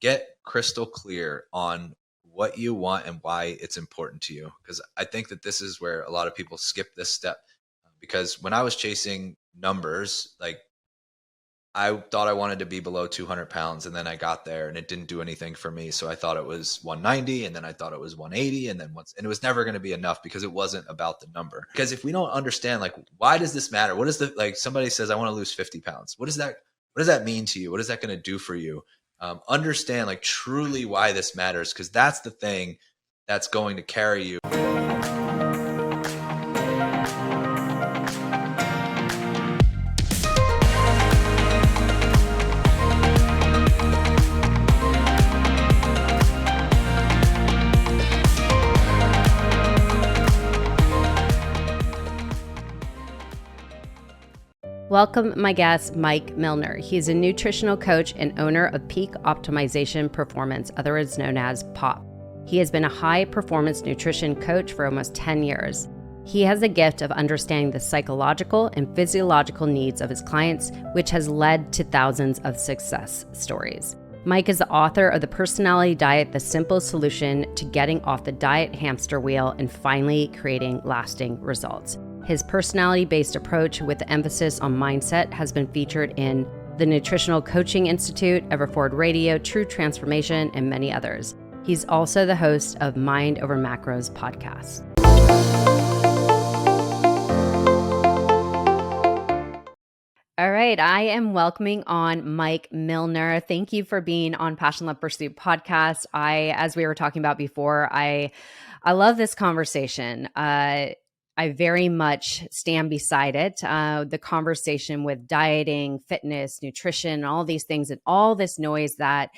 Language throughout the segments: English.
get crystal clear on what you want and why it's important to you. Because I think that this is where a lot of people skip this step. Because when I was chasing numbers, like I thought I wanted to be below 200 pounds, and then I got there and it didn't do anything for me. So I thought it was 190, and then I thought it was 180, and then and it was never going to be enough because it wasn't about the number. Because if we don't understand, like, why does this matter? What is like somebody says, I want to lose 50 pounds. What does that mean to you? What is that going to do for you? Understand like truly why this matters, because that's the thing that's going to carry you. Welcome my guest, Mike Millner. He is a nutritional coach and owner of Peak Optimization Performance, otherwise known as POP. He has been a high-performance nutrition coach for almost 10 years. He has a gift of understanding the psychological and physiological needs of his clients, which has led to thousands of success stories. Mike is the author of The Personality Diet, the simple solution to getting off the diet hamster wheel and finally creating lasting results. His personality-based approach with the emphasis on mindset has been featured in the Nutritional Coaching Institute, Everford Radio, True Transformation, and many others. He's also the host of Mind Over Macros podcast. All right, I am welcoming on Mike Millner. Thank you for being on Passion Love Pursuit podcast. As we were talking about before, I love this conversation. I very much stand beside it. The conversation with dieting, fitness, nutrition, all these things, and all this noise that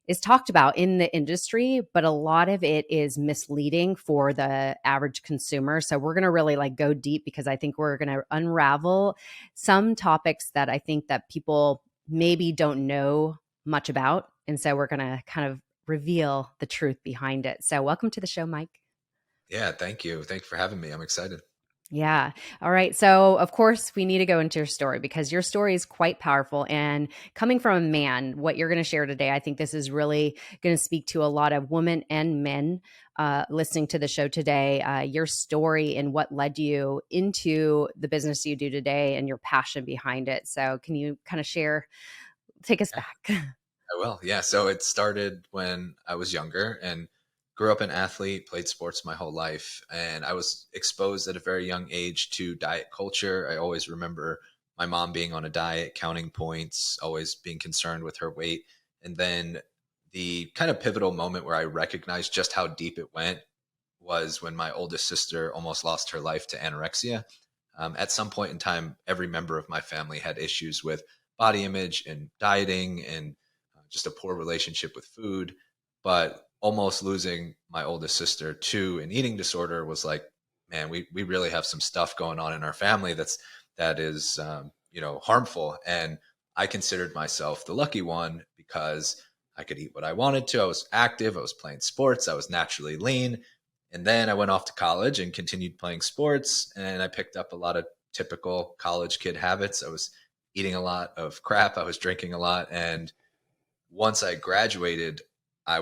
is talked about in the industry, but a lot of it is misleading for the average consumer. So we're going to really go deep, because I think we're going to unravel some topics that I think that people maybe don't know much about. And so we're going to kind of reveal the truth behind it. So welcome to the show, Mike. Yeah, thank you. Thank you for having me. I'm excited. Yeah. All right. So, of course, we need to go into your story, because your story is quite powerful. And coming from a man, what you're going to share today, I think this is really going to speak to a lot of women and men listening to the show today. Your story and what led you into the business you do today and your passion behind it. So, can you kind of take us back? I will. Yeah. So it started when I was younger and grew up an athlete, played sports my whole life. And I was exposed at a very young age to diet culture. I always remember my mom being on a diet, counting points, always being concerned with her weight. And then the kind of pivotal moment where I recognized just how deep it went was when my oldest sister almost lost her life to anorexia. At some point in time, every member of my family had issues with body image and dieting and just a poor relationship with food. But almost losing my oldest sister to an eating disorder was like, man, we really have some stuff going on in our family that is harmful. And I considered myself the lucky one because I could eat what I wanted to. I was active. I was playing sports. I was naturally lean. And then I went off to college and continued playing sports. And I picked up a lot of typical college kid habits. I was eating a lot of crap. I was drinking a lot. And once I graduated, I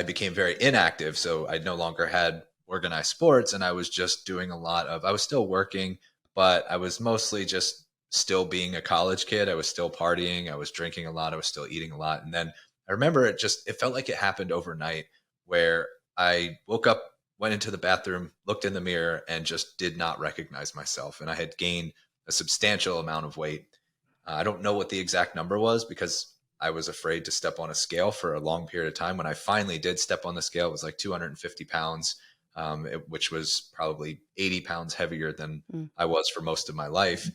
became very inactive. So I no longer had organized sports, and I was just doing I was still working, but I was mostly just still being a college kid. I was still partying. I was drinking a lot. I was still eating a lot. And then I remember it felt like it happened overnight, where I woke up, went into the bathroom, looked in the mirror, and just did not recognize myself. And I had gained a substantial amount of weight. I don't know what the exact number was, because I was afraid to step on a scale for a long period of time. When I finally did step on the scale, it was like 250 pounds, which was probably 80 pounds heavier than I was for most of my life.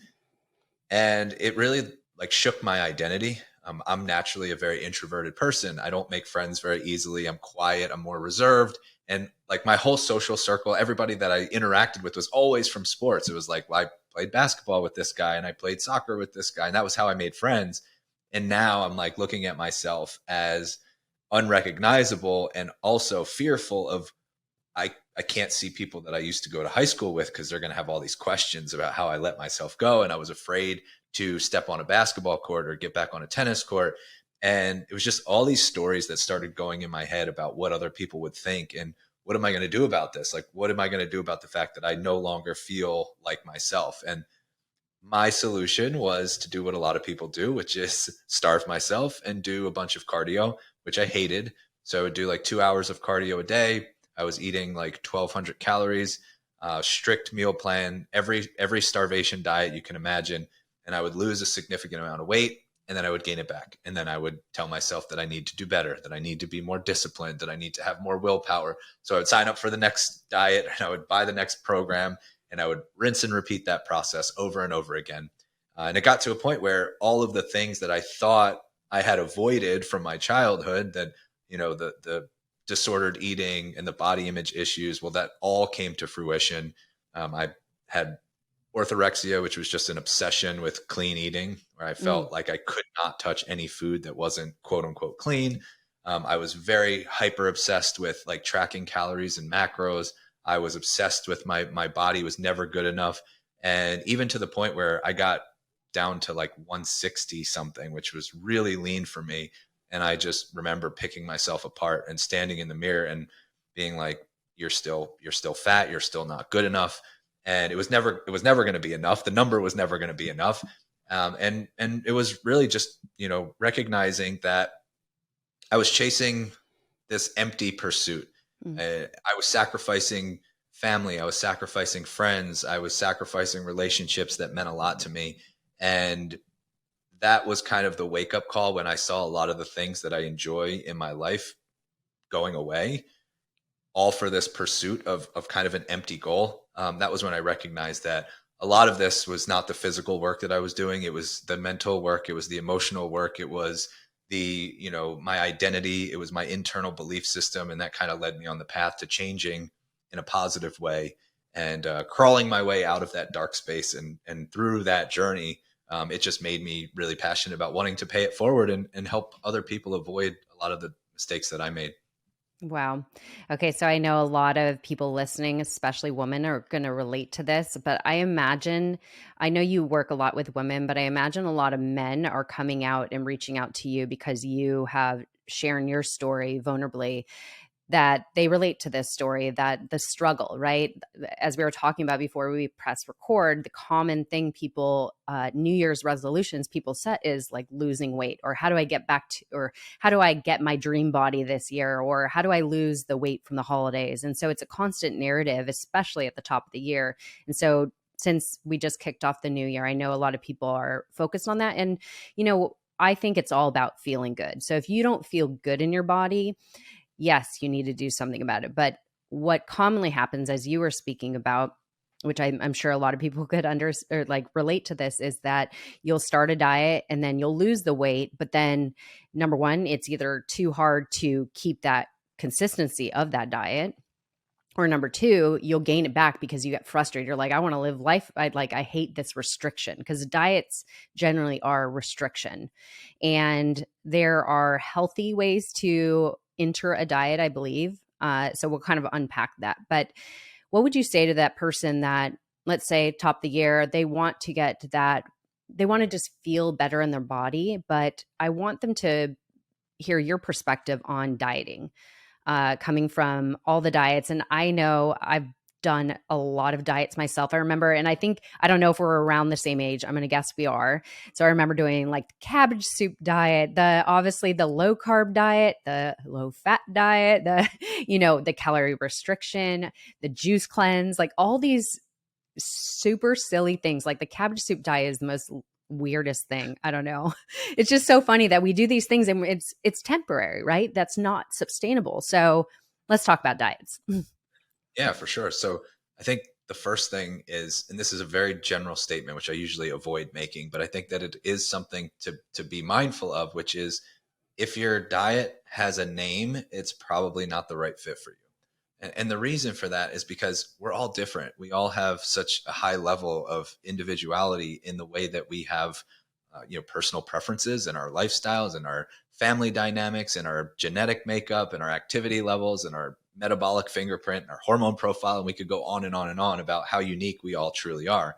And it really shook my identity. I'm naturally a very introverted person. I don't make friends very easily. I'm quiet. I'm more reserved. And my whole social circle, everybody that I interacted with was always from sports. It was well, I played basketball with this guy and I played soccer with this guy. And that was how I made friends. And now I'm looking at myself as unrecognizable and also fearful of, I can't see people that I used to go to high school with, because they're going to have all these questions about how I let myself go. And I was afraid to step on a basketball court or get back on a tennis court. And it was just all these stories that started going in my head about what other people would think and what am I going to do about this? Like, what am I going to do about the fact that I no longer feel like myself? And my solution was to do what a lot of people do, which is starve myself and do a bunch of cardio, which I hated. So I would do like 2 hours of cardio a day. I was eating like 1,200 calories, strict meal plan, every starvation diet you can imagine, and I would lose a significant amount of weight, and then I would gain it back, and then I would tell myself that I need to do better, that I need to be more disciplined, that I need to have more willpower. So I would sign up for the next diet, and I would buy the next program, and I would rinse and repeat that process over and over again. And it got to a point where all of the things that I thought I had avoided from my childhood, that, the disordered eating and the body image issues, well, that all came to fruition. I had orthorexia, which was just an obsession with clean eating, where I Mm. felt like I could not touch any food that wasn't quote unquote clean. I was very hyper obsessed with like tracking calories and macros. I was obsessed with my body was never good enough. And even to the point where I got down to like 160 something, which was really lean for me. And I just remember picking myself apart and standing in the mirror and being like, you're still fat. You're still not good enough. And it was never going to be enough. The number was never going to be enough. And it was really just, recognizing that I was chasing this empty pursuit. Mm. I was sacrificing family. I was sacrificing friends. I was sacrificing relationships that meant a lot to me. And that was kind of the wake up call when I saw a lot of the things that I enjoy in my life going away, all for this pursuit of kind of an empty goal. That was when I recognized that a lot of this was not the physical work that I was doing. It was the mental work. It was the emotional work. It was my identity. It was my internal belief system. And that kind of led me on the path to changing in a positive way and crawling my way out of that dark space. And through that journey, it just made me really passionate about wanting to pay it forward and help other people avoid a lot of the mistakes that I made. Wow. Okay, so I know a lot of people listening, especially women, are going to relate to this, but I know you work a lot with women, but I imagine a lot of men are coming out and reaching out to you because you have sharing your story vulnerably, that they relate to this story, that the struggle, right? As we were talking about before we press record, the common thing people, New Year's resolutions people set is like losing weight, or how do I get back to, or how do I get my dream body this year, or how do I lose the weight from the holidays? And so it's a constant narrative, especially at the top of the year. And so since we just kicked off the new year, I know a lot of people are focused on that. And, I think it's all about feeling good. So if you don't feel good in your body, yes, you need to do something about it. But what commonly happens, as you were speaking about, which I'm sure a lot of people could or like relate to this, is that you'll start a diet and then you'll lose the weight. But then, number one, it's either too hard to keep that consistency of that diet, or number two, you'll gain it back because you get frustrated. You're like, I want to live life. I hate this restriction, because diets generally are restriction. And there are healthy ways to enter a diet, I believe. So we'll kind of unpack that. But what would you say to that person that, let's say, top of the year, they want to get to that, they want to just feel better in their body, but I want them to hear your perspective on dieting, coming from all the diets. And I know I've done a lot of diets myself. I remember, and I don't know if we're around the same age. I'm going to guess we are. So I remember doing like the cabbage soup diet, obviously the low carb diet, the low fat diet, the calorie restriction, the juice cleanse, like all these super silly things. Like the cabbage soup diet is the most weirdest thing. I don't know. It's just so funny that we do these things and it's temporary, right? That's not sustainable. So let's talk about diets. Yeah, for sure. So I think the first thing is, and this is a very general statement, which I usually avoid making, but I think that it is something to be mindful of, which is if your diet has a name, it's probably not the right fit for you. And the reason for that is because we're all different. We all have such a high level of individuality in the way that we have, personal preferences and our lifestyles and our family dynamics and our genetic makeup and our activity levels and our metabolic fingerprint and our hormone profile. And we could go on and on and on about how unique we all truly are.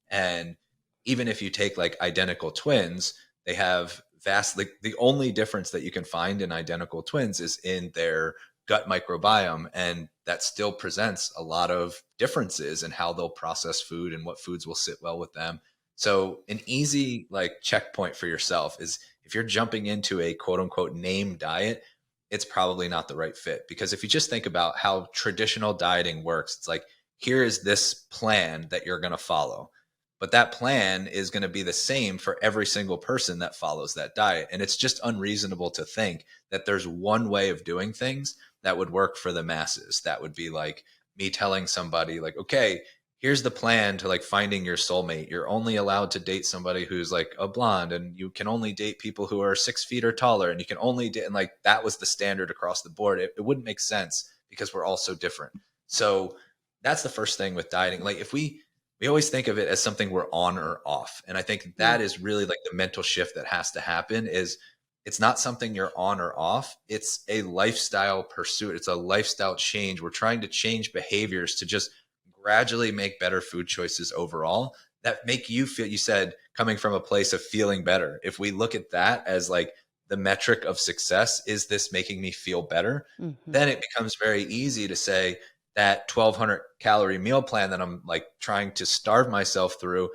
And even if you take like identical twins, they have vastly, the only difference that you can find in identical twins is in their gut microbiome. And that still presents a lot of differences in how they'll process food and what foods will sit well with them. So an easy like checkpoint for yourself is if you're jumping into a quote unquote name diet, it's probably not the right fit. Because if you just think about how traditional dieting works, it's like, here is this plan that you're going to follow. But that plan is going to be the same for every single person that follows that diet. And it's just unreasonable to think that there's one way of doing things that would work for the masses. That would be like me telling somebody like, okay, here's the plan to like finding your soulmate. You're only allowed to date somebody who's like a blonde, and you can only date people who are 6 feet or taller, and you can only date, and like that was the standard across the board. It wouldn't make sense because we're all so different. So that's the first thing with dieting. Like if we always think of it as something we're on or off. And I think that is really like the mental shift that has to happen is it's not something you're on or off. It's a lifestyle pursuit. It's a lifestyle change. We're trying to change behaviors to just gradually make better food choices overall that make you feel, you said, coming from a place of feeling better. If we look at that as like the metric of success, is this making me feel better? Mm-hmm. Then it becomes very easy to say that 1,200 calorie meal plan that I'm like trying to starve myself through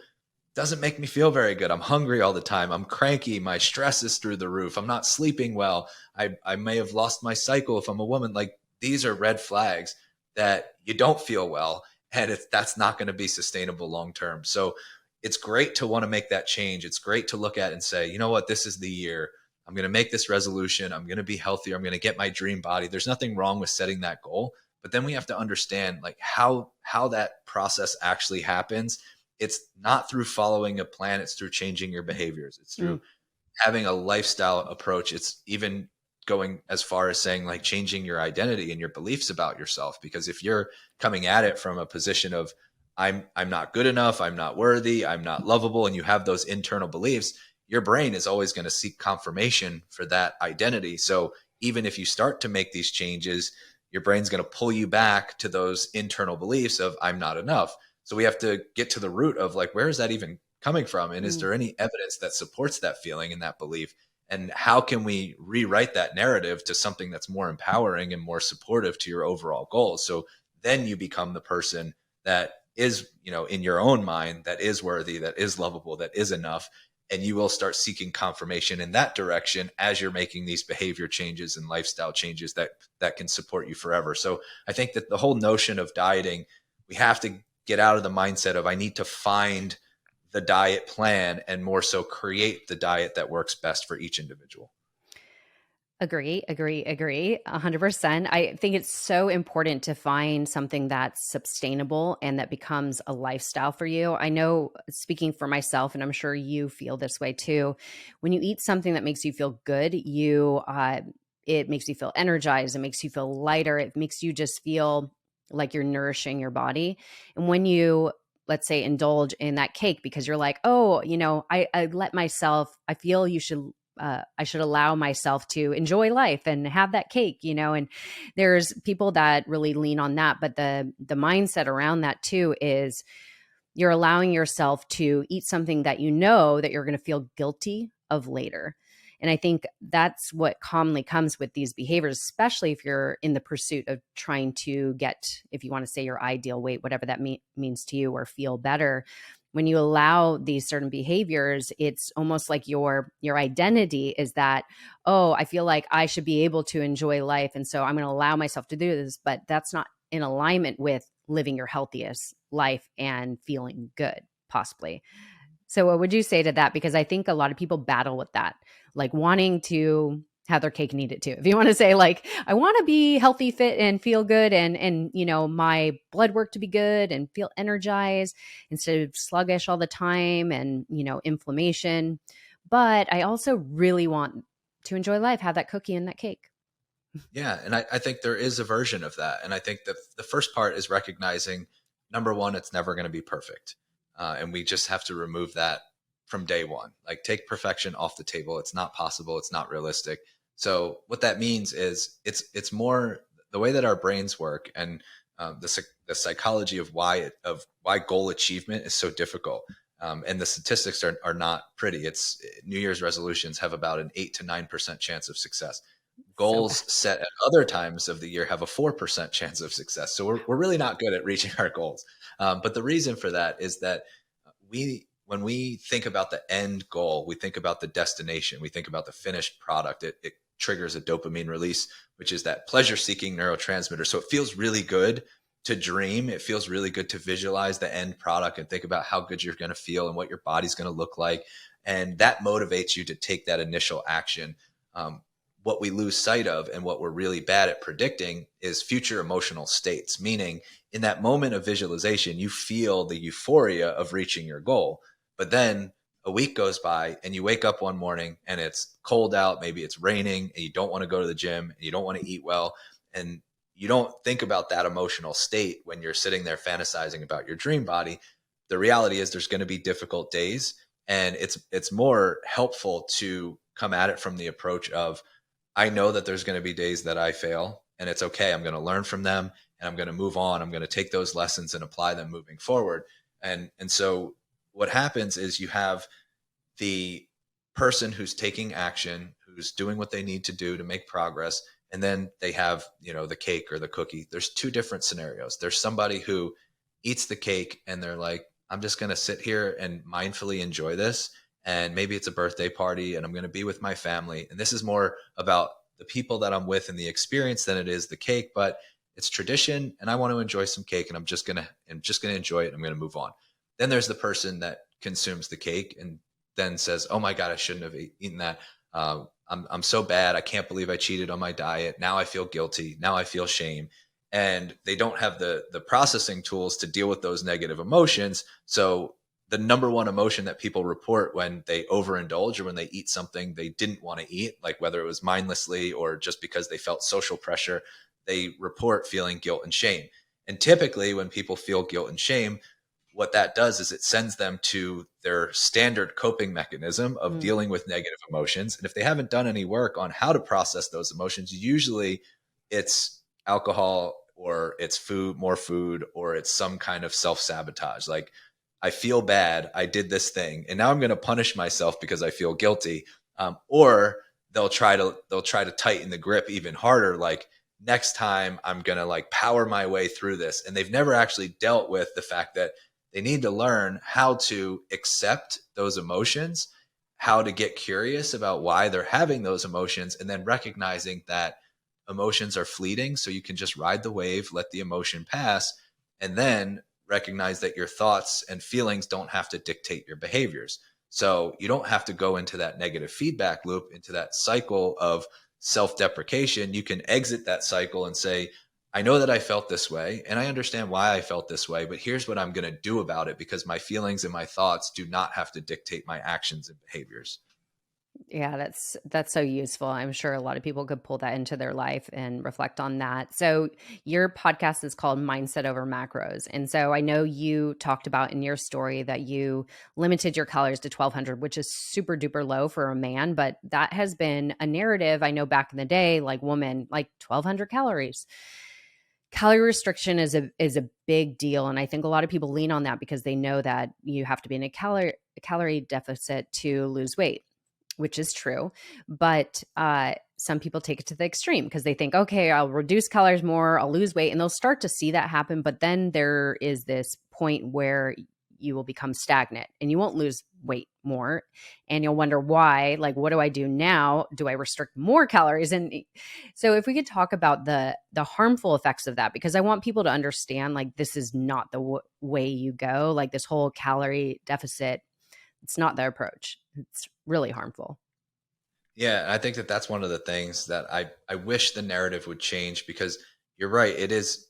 doesn't make me feel very good. I'm hungry all the time. I'm cranky. My stress is through the roof. I'm not sleeping well. I may have lost my cycle if I'm a woman. Like these are red flags that you don't feel well, and that's not going to be sustainable long term. So it's great to want to make that change. It's great to look at and say, you know what, this is the year. I'm going to make this resolution. I'm going to be healthier. I'm going to get my dream body. There's nothing wrong with setting that goal, but then we have to understand like how that process actually happens. It's not through following a plan. It's through changing your behaviors. It's through having a lifestyle approach. It's even going as far as saying like changing your identity and your beliefs about yourself. Because if you're coming at it from a position of I'm not good enough, I'm not worthy, I'm not lovable, and you have those internal beliefs, your brain is always going to seek confirmation for that identity. So even if you start to make these changes, your brain's going to pull you back to those internal beliefs of I'm not enough. So we have to get to the root of like, where is that even coming from? And is there any evidence that supports that feeling and that belief? And how can we rewrite that narrative to something that's more empowering and more supportive to your overall goals? So then you become the person that is, you know, in your own mind, that is worthy, that is lovable, that is enough. And you will start seeking confirmation in that direction as you're making these behavior changes and lifestyle changes that can support you forever. So I think that the whole notion of dieting, we have to get out of the mindset of I need to find the diet plan and more so create the diet that works best for each individual. Agree, agree, agree. 100%. I think it's so important to find something that's sustainable and that becomes a lifestyle for you. I know, speaking for myself, and I'm sure you feel this way too, when you eat something that makes you feel good, it makes you feel energized. It makes you feel lighter. It makes you just feel like you're nourishing your body. And when you, let's say, indulge in that cake because you're like, oh, I feel I should allow myself to enjoy life and have that cake, and there's people that really lean on that. But the mindset around that too is you're allowing yourself to eat something that you know that you're going to feel guilty of later. And I think that's what commonly comes with these behaviors, especially if you're in the pursuit of trying to get, if you want to say your ideal weight, whatever that means to you, or feel better. When you allow these certain behaviors, it's almost like your identity is that, oh, I feel like I should be able to enjoy life. And so I'm going to allow myself to do this, but that's not in alignment with living your healthiest life and feeling good, possibly. So what would you say to that? Because I think a lot of people battle with that, like wanting to have their cake and eat it too. If you want to say like, I want to be healthy, fit, and feel good, and my blood work to be good and feel energized instead of sluggish all the time and inflammation. But I also really want to enjoy life, have that cookie and that cake. Yeah. And I think there is a version of that. And I think that the first part is recognizing, number one, it's never going to be perfect. And we just have to remove that from day one. Like take perfection off the table. It's not possible. It's not realistic. So what that means is it's more the way that our brains work and the psychology of why goal achievement is so difficult. And the statistics are not pretty. It's New Year's resolutions have about an 8 to 9% chance of success. So bad. Goals set at other times of the year have a 4% chance of success. So we're really not good at reaching our goals. But the reason for that is that when we think about the end goal, we think about the destination, we think about the finished product. It triggers a dopamine release, which is that pleasure seeking neurotransmitter. So it feels really good to dream. It feels really good to visualize the end product and think about how good you're going to feel and what your body's going to look like. And that motivates you to take that initial action. What we lose sight of and what we're really bad at predicting is future emotional states, meaning in that moment of visualization, you feel the euphoria of reaching your goal. But then a week goes by and you wake up one morning and it's cold out, maybe it's raining, and you don't want to go to the gym and you don't want to eat well. And you don't think about that emotional state when you're sitting there fantasizing about your dream body. The reality is there's going to be difficult days, and it's more helpful to come at it from the approach of, I know that there's going to be days that I fail, and it's okay. I'm going to learn from them and I'm going to move on. I'm going to take those lessons and apply them moving forward. And so what happens is you have the person who's taking action, who's doing what they need to do to make progress. And then they have, the cake or the cookie. There's two different scenarios. There's somebody who eats the cake and they're like, I'm just going to sit here and mindfully enjoy this. And maybe it's a birthday party and I'm going to be with my family. And this is more about the people that I'm with and the experience than it is the cake, but it's tradition and I want to enjoy some cake and I'm just going to enjoy it. I'm going to move on. Then there's the person that consumes the cake and then says, oh my God, I shouldn't have eaten that. I'm so bad. I can't believe I cheated on my diet. Now I feel guilty. Now I feel shame. And they don't have the processing tools to deal with those negative emotions. So the number one emotion that people report when they overindulge or when they eat something they didn't want to eat, like whether it was mindlessly or just because they felt social pressure, they report feeling guilt and shame. And typically when people feel guilt and shame, what that does is it sends them to their standard coping mechanism of dealing with negative emotions. And if they haven't done any work on how to process those emotions, usually it's alcohol or it's food, more food, or it's some kind of self-sabotage. Like, I feel bad, I did this thing, and now I'm going to punish myself because I feel guilty. Or they'll try to tighten the grip even harder. Like, next time I'm going to like power my way through this. And they've never actually dealt with the fact that they need to learn how to accept those emotions, how to get curious about why they're having those emotions, and then recognizing that emotions are fleeting. So you can just ride the wave, let the emotion pass, and then recognize that your thoughts and feelings don't have to dictate your behaviors. So you don't have to go into that negative feedback loop, into that cycle of self-deprecation. You can exit that cycle and say, I know that I felt this way and I understand why I felt this way, but here's what I'm going to do about it, because my feelings and my thoughts do not have to dictate my actions and behaviors. Yeah, that's so useful. I'm sure a lot of people could pull that into their life and reflect on that. So your podcast is called Mindset Over Macros. And so I know you talked about in your story that you limited your calories to 1200, which is super duper low for a man, but that has been a narrative I know back in the day, like woman, like 1200 calories. Calorie restriction is a big deal, and I think a lot of people lean on that because they know that you have to be in a calorie deficit to lose weight, which is true. But some people take it to the extreme because they think, okay, I'll reduce calories more, I'll lose weight, and they'll start to see that happen. But then there is this point where you will become stagnant and you won't lose weight more. And you'll wonder why, like, what do I do now? Do I restrict more calories? And so if we could talk about the harmful effects of that, because I want people to understand, like, this is not the way you go. Like, this whole calorie deficit, it's not the approach. It's really harmful. Yeah, I think that that's one of the things that I wish the narrative would change, because you're right. It is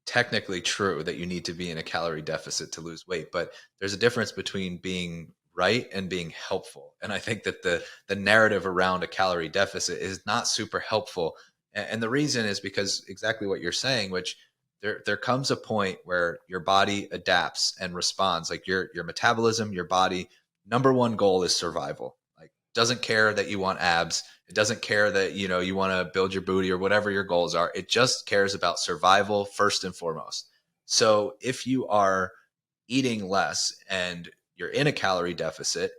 technically true that you need to be in a calorie deficit to lose weight, but there's a difference between being right and being helpful. And I think that the narrative around a calorie deficit is not super helpful. And the reason is because exactly what you're saying, which there comes a point where your body adapts and responds. Like your metabolism, your body, number one goal is survival. Like, doesn't care that you want abs. It doesn't care that, you want to build your booty or whatever your goals are. It just cares about survival first and foremost. So if you are eating less and you're in a calorie deficit.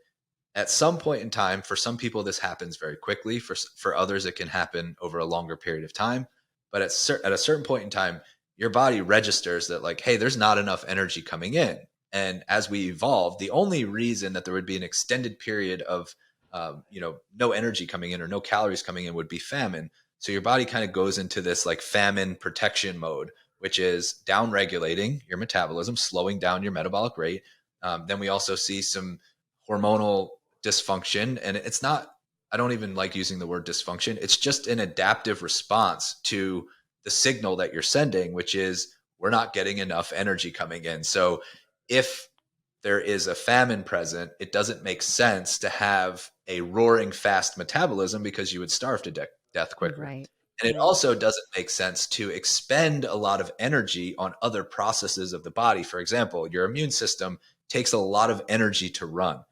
At some point in time, for some people, this happens very quickly. For others, it can happen over a longer period of time. But at a certain point in time, your body registers that like, hey, there's not enough energy coming in. And as we evolve, the only reason that there would be an extended period of no energy coming in or no calories coming in would be famine. So your body kind of goes into this like famine protection mode, which is down regulating your metabolism, slowing down your metabolic rate. Then we also see some hormonal dysfunction. And it's not, I don't even like using the word dysfunction. It's just an adaptive response to the signal that you're sending, which is we're not getting enough energy coming in. So if there is a famine present, it doesn't make sense to have a roaring fast metabolism because you would starve to death quicker. Right. And it Yeah. also doesn't make sense to expend a lot of energy on other processes of the body. For example, your immune system takes a lot of energy to run.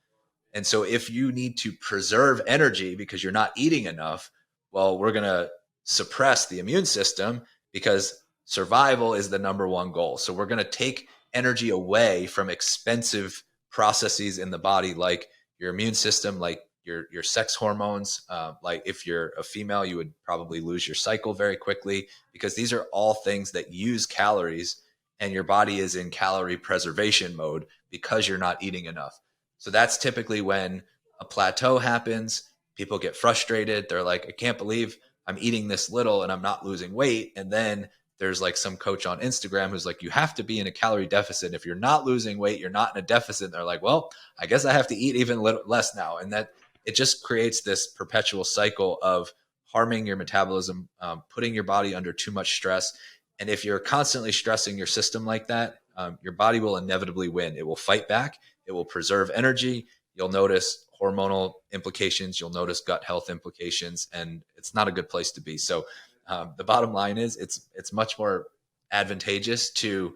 And so if you need to preserve energy because you're not eating enough, well, we're going to suppress the immune system because survival is the number one goal. So we're going to take energy away from expensive processes in the body, like your immune system, like your sex hormones. Like if you're a female, you would probably lose your cycle very quickly because these are all things that use calories, and your body is in calorie preservation mode because you're not eating enough. So that's typically when a plateau happens. People get frustrated. They're like, I can't believe I'm eating this little and I'm not losing weight. And then there's like some coach on Instagram who's like, you have to be in a calorie deficit. If you're not losing weight, you're not in a deficit. And they're like, well, I guess I have to eat even less now. And that it just creates this perpetual cycle of harming your metabolism, putting your body under too much stress. And if you're constantly stressing your system like that, your body will inevitably win. It will fight back. It will preserve energy. You'll notice hormonal implications. You'll notice gut health implications, and it's not a good place to be. So the bottom line is it's much more advantageous to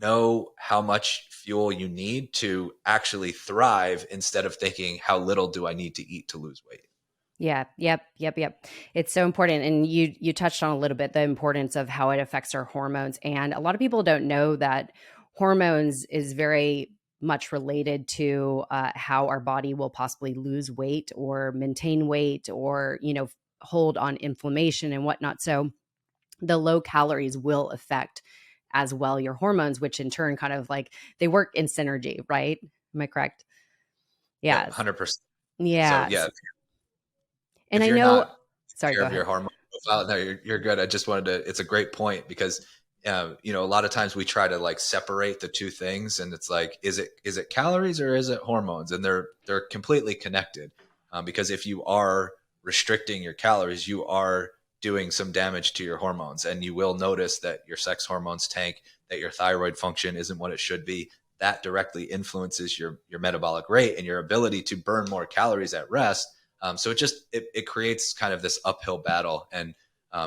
know how much fuel you need to actually thrive instead of thinking, how little do I need to eat to lose weight? Yeah. Yep. It's so important. And you touched on a little bit the importance of how it affects our hormones. And a lot of people don't know that hormones is very much related to how our body will possibly lose weight or maintain weight or, hold on inflammation and whatnot. So the low calories will affect as well your hormones, which in turn kind of like they work in synergy, right? Am I correct? Yep, Yes. 100%. So Yeah. yeah, And if I you're know, not sorry, taking care go of your ahead. hormone profile, no, you're good. I just wanted to, it's a great point because, a lot of times we try to like separate the two things, and it's like, is it calories or is it hormones? And they're completely connected. Because if you are restricting your calories, you are doing some damage to your hormones, and you will notice that your sex hormones tank, that your thyroid function isn't what it should be. That directly influences your metabolic rate and your ability to burn more calories at rest. So it creates kind of this uphill battle. And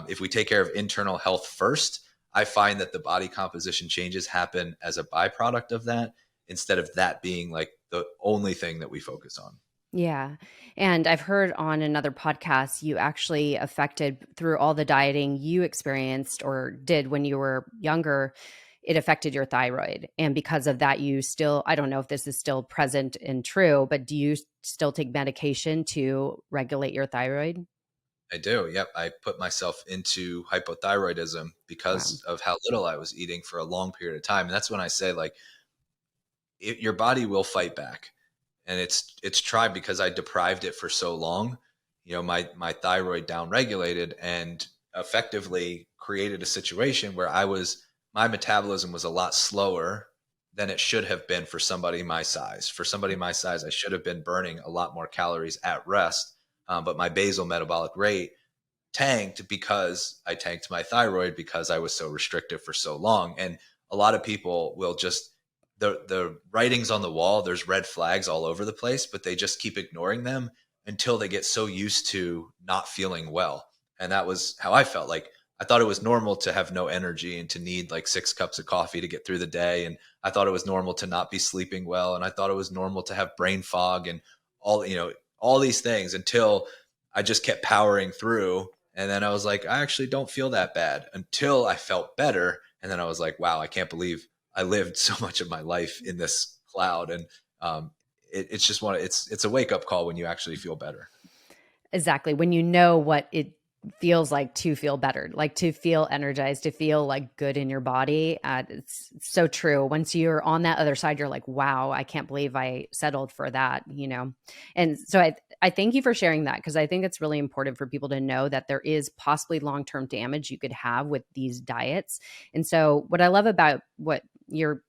if we take care of internal health first, I find that the body composition changes happen as a byproduct of that, instead of that being like the only thing that we focus on. Yeah. And I've heard on another podcast, you actually affected through all the dieting you experienced or did when you were younger, it affected your thyroid. And because of that, you still, I don't know if this is still present and true, but do you still take medication to regulate your thyroid? I do. Yep. I put myself into hypothyroidism Wow. because of how little I was eating for a long period of time. And that's when I say, like, your body will fight back. And it's tried because I deprived it for so long. My thyroid downregulated and effectively created a situation where my metabolism was a lot slower than it should have been for somebody my size. For somebody my size, I should have been burning a lot more calories at rest. But my basal metabolic rate tanked because I tanked my thyroid because I was so restrictive for so long. And a lot of people will just, the writings on the wall, there's red flags all over the place, but they just keep ignoring them until they get so used to not feeling well. And that was how I felt. Like, I thought it was normal to have no energy and to need like 6 cups of coffee to get through the day. And I thought it was normal to not be sleeping well. And I thought it was normal to have brain fog and all these things, until I just kept powering through. And then I was like, I actually don't feel that bad, until I felt better. And then I was like, wow, I can't believe I lived so much of my life in this cloud. And it's just it's a wake up call when you actually feel better. Exactly. When you know what it feels like to feel better, like to feel energized, to feel like good in your body. It's so true. Once you're on that other side, you're like, wow, I can't believe I settled for that, you know? And so I thank you for sharing that, because I think it's really important for people to know that there is possibly long-term damage you could have with these diets. And so what I love about what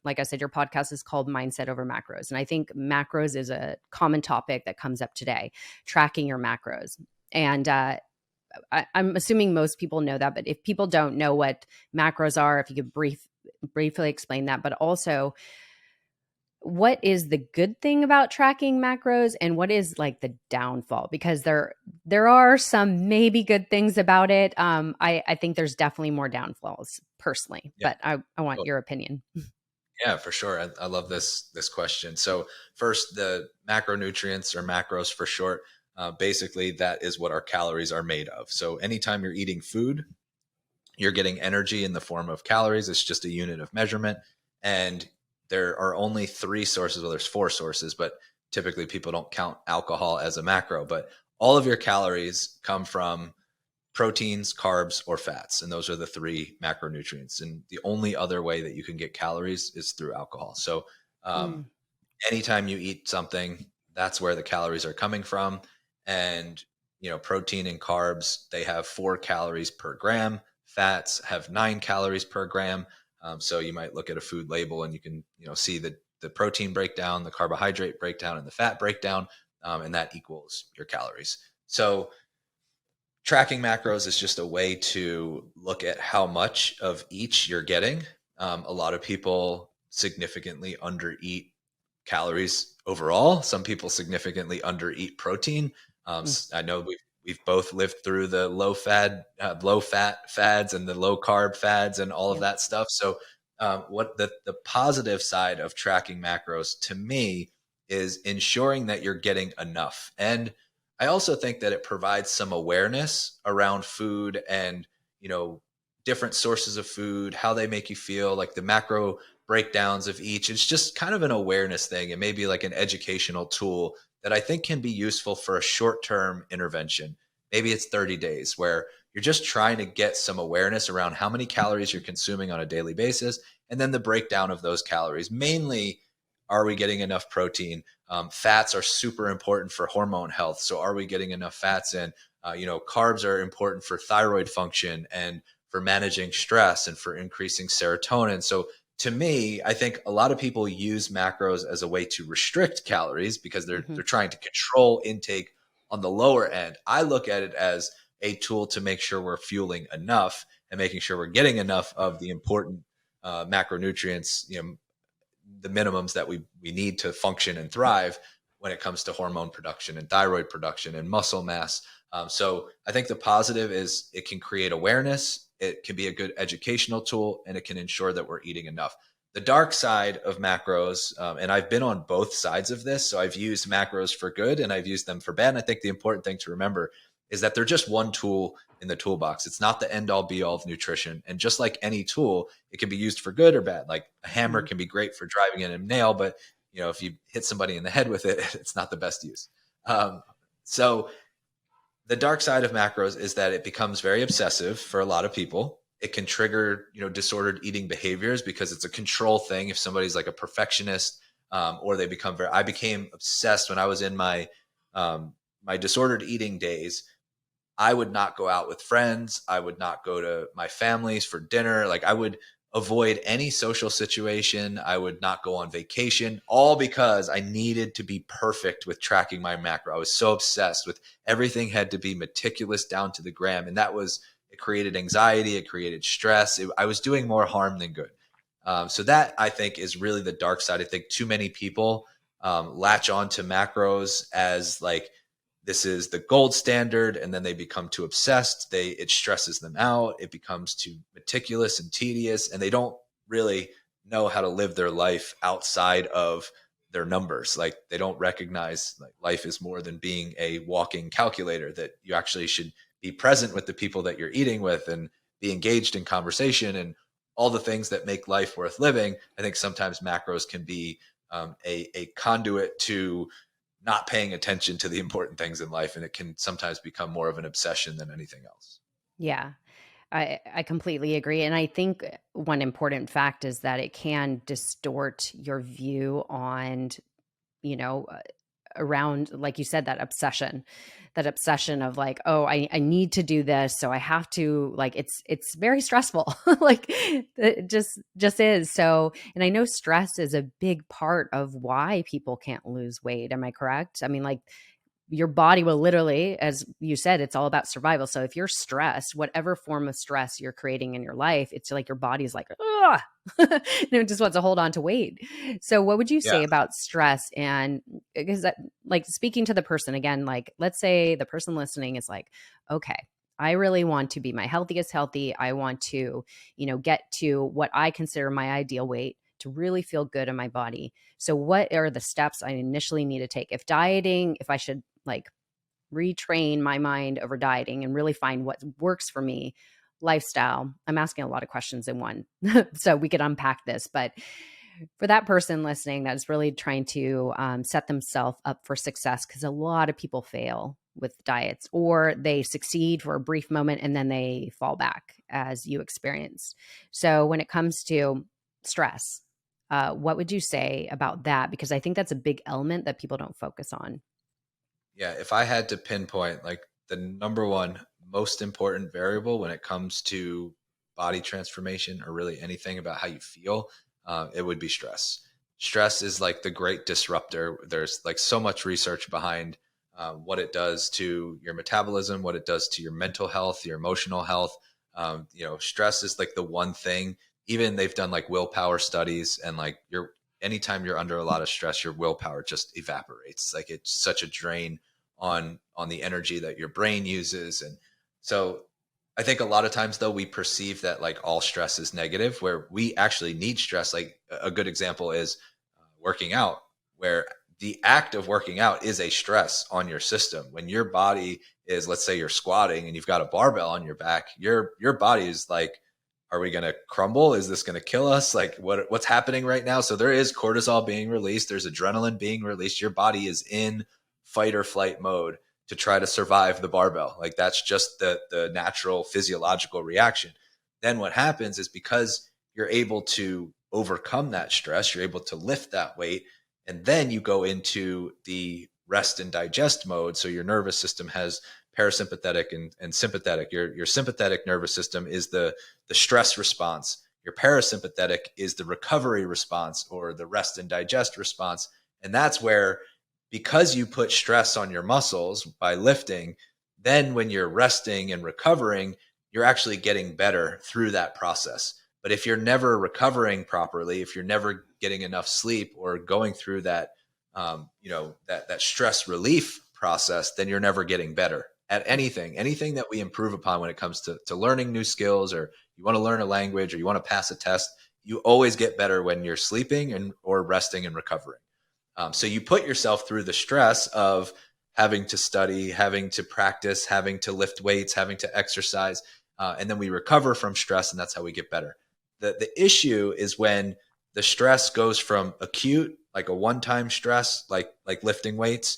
like I said, your podcast is called Mindset Over Macros. And I think macros is a common topic that comes up today, tracking your macros. And I'm assuming most people know that, but if people don't know what macros are, if you could briefly explain that, but also what is the good thing about tracking macros and what is like the downfall? Because there are some maybe good things about it. I think there's definitely more downfalls personally, Yeah. but I want your opinion. Yeah, for sure. I love this question. So first, the macronutrients, or macros for short, basically that is what our calories are made of. So anytime you're eating food, you're getting energy in the form of calories. It's just a unit of measurement. And there are only three sources. Well, there's four sources, but typically people don't count alcohol as a macro. But all of your calories come from proteins, carbs, or fats. And those are the three macronutrients. And the only other way that you can get calories is through alcohol. So Mm, anytime you eat something, that's where the calories are coming from. And, protein and carbs, they have 4 calories per gram. Fats have 9 calories per gram. So you might look at a food label and you can, see the protein breakdown, the carbohydrate breakdown, and the fat breakdown. And that equals your calories. So tracking macros is just a way to look at how much of each you're getting. A lot of people significantly undereat calories overall. Some people significantly undereat protein. mm, I know we've both lived through the low fat fads and the low carb fads and all of yep. that stuff. So, what the positive side of tracking macros to me is ensuring that you're getting enough. And I also think that it provides some awareness around food and, different sources of food, how they make you feel, like the macro breakdowns of each. It's just kind of an awareness thing. It may be like an educational tool that I think can be useful for a short-term intervention. Maybe it's 30 days where you're just trying to get some awareness around how many calories you're consuming on a daily basis, and then the breakdown of those calories. Mainly, are we getting enough protein? Fats are super important for hormone health. So are we getting enough fats in? Carbs are important for thyroid function and for managing stress and for increasing serotonin. So to me, I think a lot of people use macros as a way to restrict calories because Mhm. they're trying to control intake on the lower end. I look at it as a tool to make sure we're fueling enough and making sure we're getting enough of the important macronutrients, the minimums that we need to function and thrive when it comes to hormone production and thyroid production and muscle mass. So I think the positive is it can create awareness, it can be a good educational tool, and it can ensure that we're eating enough. The dark side of macros, and I've been on both sides of this, so I've used macros for good and I've used them for bad. And I think the important thing to remember is that they're just one tool in the toolbox. It's not the end all be all of nutrition. And just like any tool, it can be used for good or bad. Like a hammer Mm. can be great for driving in a nail, but if you hit somebody in the head with it, it's not the best use. So the dark side of macros is that it becomes very obsessive for a lot of people. It can trigger, disordered eating behaviors because it's a control thing. If somebody's like a perfectionist, or they become I became obsessed when I was in my disordered eating days. I would not go out with friends. I would not go to my family's for dinner. Like I would avoid any social situation. I would not go on vacation, all because I needed to be perfect with tracking my macro. I was so obsessed with everything had to be meticulous down to the gram. And it created anxiety. It created stress. I was doing more harm than good. So that I think is really the dark side. I think too many people latch on to macros as like, this is the gold standard, and then they become too obsessed. It stresses them out. It becomes too meticulous and tedious, and they don't really know how to live their life outside of their numbers. Like they don't recognize like life is more than being a walking calculator, that you actually should be present with the people that you're eating with and be engaged in conversation and all the things that make life worth living. I think sometimes macros can be a conduit to not paying attention to the important things in life. And it can sometimes become more of an obsession than anything else. Yeah. I completely agree. And I think one important fact is that it can distort your view on, you know, around, like you said, that obsession of like, oh, I need to do this. So I have to, like, it's very stressful. Like it just is. So, and I know stress is a big part of why people can't lose weight. Am I correct? I mean, like, your body will literally, as you said, it's all about survival. So if you're stressed, whatever form of stress you're creating in your life, it's like your body's like, ugh, it just wants to hold on to weight. So what would you Yeah. say about stress? And because that, like, speaking to the person again, like, let's say the person listening is like, okay, I really want to be my healthiest healthy. I want to, get to what I consider my ideal weight to really feel good in my body. So what are the steps I initially need to take? If I should like retrain my mind over dieting and really find what works for me, lifestyle. I'm asking a lot of questions in one. So we could unpack this, but for that person listening that's really trying to set themselves up for success, because a lot of people fail with diets, or they succeed for a brief moment and then they fall back, as you experienced. So when it comes to stress, what would you say about that? Because I think that's a big element that people don't focus on. Yeah, if I had to pinpoint like the number one most important variable when it comes to body transformation or really anything about how you feel, it would be stress. Stress is like the great disruptor. There's like so much research behind what it does to your metabolism, what it does to your mental health, your emotional health. Stress is like the one thing. Even they've done like willpower studies, and like anytime you're under a lot of stress, your willpower just evaporates. Like it's such a drain on the energy that your brain uses. And so I think a lot of times though we perceive that like all stress is negative, where we actually need stress. Like a good example is working out, where the act of working out is a stress on your system. When your body is, let's say you're squatting and you've got a barbell on your back, your body is like, are we going to crumble? Is this going to kill us? Like what's happening right now? So there is cortisol being released. There's adrenaline being released. Your body is in fight or flight mode to try to survive the barbell. Like that's just the natural physiological reaction. Then what happens is, because you're able to overcome that stress, you're able to lift that weight, and then you go into the rest and digest mode. So your nervous system has parasympathetic and sympathetic. Your sympathetic nervous system is the stress response. Your parasympathetic is the recovery response, or the rest and digest response. And that's where, because you put stress on your muscles by lifting, then when you're resting and recovering, you're actually getting better through that process. But if you're never recovering properly, if you're never getting enough sleep or going through that, that stress relief process, then you're never getting better at anything that we improve upon when it comes to learning new skills, or you want to learn a language, or you want to pass a test. You always get better when you're sleeping or resting and recovering. So you put yourself through the stress of having to study, having to practice, having to lift weights, having to exercise, and then we recover from stress, and that's how we get better. The issue is when the stress goes from acute, like a one-time stress, like lifting weights,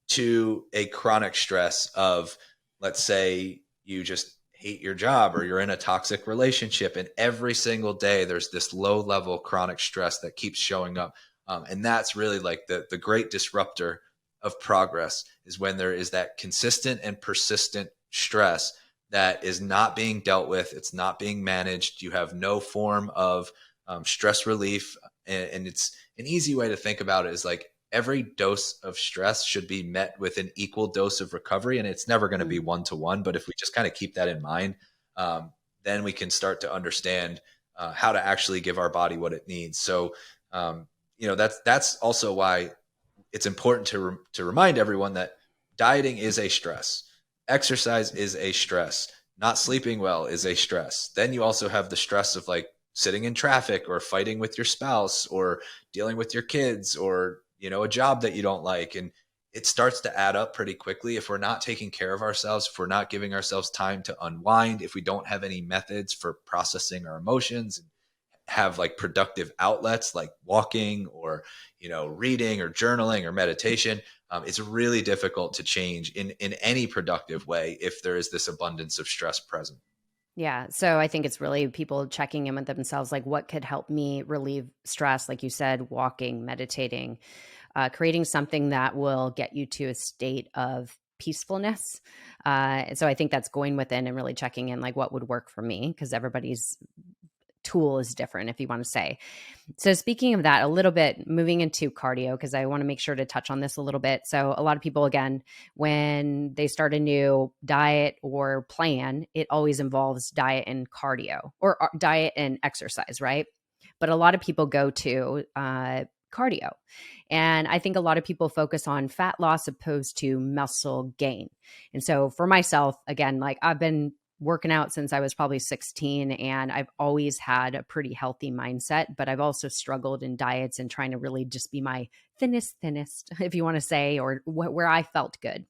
to a chronic stress of, let's say you just hate your job, or you're in a toxic relationship, and every single day there's this low level chronic stress that keeps showing up. And that's really like the great disruptor of progress, is when there is that consistent and persistent stress that is not being dealt with. It's not being managed. You have no form of stress relief. And it's an easy way to think about it is like, every dose of stress should be met with an equal dose of recovery. And it's never going to be one-to-one. But if we just kind of keep that in mind, then we can start to understand how to actually give our body what it needs. So, that's also why it's important to remind everyone that dieting is a stress. Exercise is a stress. Not sleeping well is a stress. Then you also have the stress of like sitting in traffic, or fighting with your spouse, or dealing with your kids, or, a job that you don't like. And it starts to add up pretty quickly if we're not taking care of ourselves, if we're not giving ourselves time to unwind, if we don't have any methods for processing our emotions and have like productive outlets like walking or, reading or journaling or meditation, it's really difficult to change in any productive way if there is this abundance of stress present. Yeah. So I think it's really people checking in with themselves, like what could help me relieve stress? Like you said, walking, meditating, creating something that will get you to a state of peacefulness. So I think that's going within and really checking in, like what would work for me, because everybody's tool is different, if you want to say. So speaking of that, a little bit moving into cardio, because I want to make sure to touch on this a little bit. So a lot of people, again, when they start a new diet or plan, it always involves diet and cardio, or diet and exercise, right? But a lot of people go to cardio. And I think a lot of people focus on fat loss opposed to muscle gain. And so for myself, again, like I've been working out since I was probably 16, and I've always had a pretty healthy mindset, but I've also struggled in diets and trying to really just be my thinnest, if you want to say, or where I felt good.